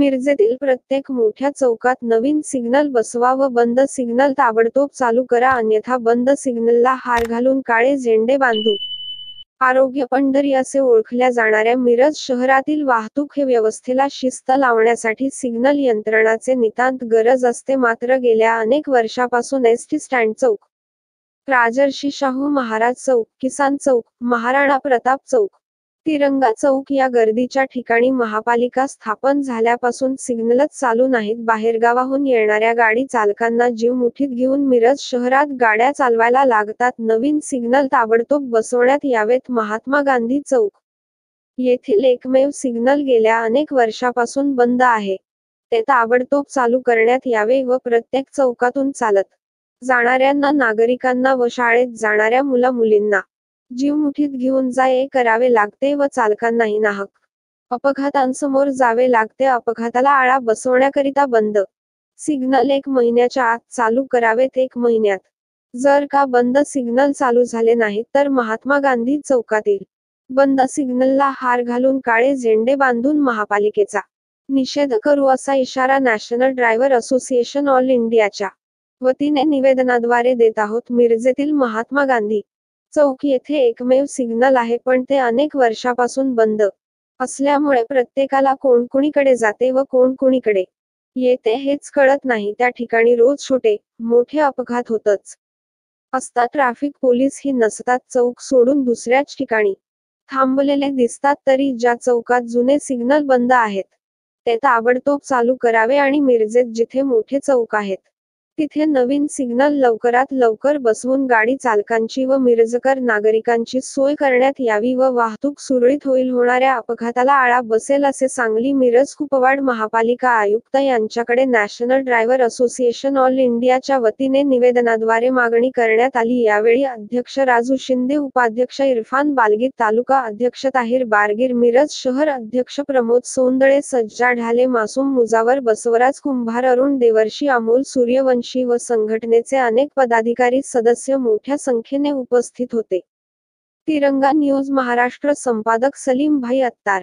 मिरजेतील प्रत्येक मोठ्या चौकात नवीन सिग्नल बसवा व बंद सिग्नल ताबडतोब चालू करा, अन्यथा बंद सिग्नलला हार घालून काळे झेंडे बांधू. आरोग्य पंढरी असे ओळखल्या जाणाऱ्या मिरज शहरातील वाहतूक व्यवस्थेला शिस्त लावण्यासाठी सिग्नल यंत्रणाचे नितांत गरज असते. मात्र गेल्या अनेक वर्षापासून एसटी स्टँड चौक, राजर्षी शाहू महाराज चौक, किसान चौक, महाराणा प्रताप चौक, तिरंगा चौक या गर्दीच्या ठिकाणी महापालिका स्थापन झाल्यापासून सिग्नलच चालू नाहीत. बाहेरगावाहून येणाऱ्या गाडी चालकांना जीव मुठीत घेऊन मिरज शहरात गाड्या चालवायला लागतात. नवीन सिग्नल ताबडतोब बसवण्यात यावेत. महात्मा गांधी चौक येथील एकमेव सिग्नल गेल्या अनेक वर्षापासून बंद आहे. ते ताबडतोब चालू करण्यात यावे व प्रत्येक चौकातून चालत जाणाऱ्यांना, नागरिकांना व शाळेत जाणाऱ्या मुला-मुलींना जीव मुठीत घेऊन जा-ये करावे लागते व चालकांनाही नाहक अपघातांसमोर जावे लागते. अपघाताला आळा बसवण्याकरिता बंद सिग्नल 1 महिन्याच्या आत चालू करावेत. 1 महिन्यात जर का बंद सिग्नल चालू झाले नाहीत तर महात्मा गांधी चौकातील बंद सिग्नलला हार घालून काळे झेंडे बांधून महापालिकेचा निषेध करू, असा इशारा नॅशनल ड्रायव्हर असोसिएशन ऑल इंडियाच्या वतीने निवेदनाद्वारे देत आहोत. मिरजेतील महात्मा गांधी चौक येथे एकमेव सिग्नल आहे, पण ते अनेक वर्षापासून बंद असल्यामुळे प्रत्येकाला कोण कुणीकडे जाते व कोण कुणीकडे येते हेच कळत नाही. त्या ठिकाणी रोज छोटे मोठे अपघात होतच असतात. ट्रॅफिक पोलीसही नसतात. चौक सोडून दुसऱ्याच ठिकाणी थांबलेले दिसतात. तरी ज्या चौकात जुने सिग्नल बंद आहेत ते ताबडतोब चालू करावे आणि मिरजेत जिथे मोठे चौक आहेत तिथे नवीन सिग्नल लवकरात लवकर बसवून गाडी चालकांची व मिरजकर नागरिकांची सोय करण्यात यावी व वाहतूक सुरळीत होईल. होणाऱ्या अपघाताला आळा बसेल, असे सांगली मिरज कुपवाड महापालिका आयुक्त यांच्याकडे नॅशनल ड्रायव्हर असोसिएशन ऑल इंडियाच्या वतीने निवेदनाद्वारे मागणी करण्यात आली. यावेळी अध्यक्ष राजू शिंदे, उपाध्यक्ष इरफान बालगीर, तालुका अध्यक्ष ताहिर बारगीर, मिरज शहर अध्यक्ष प्रमोद सोंदळे, सज्जा ढाले, मासूम मुजावर, बसवराज कुंभार, अरुण देवर्षी, अमोल सूर्यवंशी व संघटनेचे अनेक पदाधिकारी सदस्य मोठ्या संख्येने उपस्थित होते. तिरंगा न्यूज महाराष्ट्र संपादक सलीम भाई अत्तार.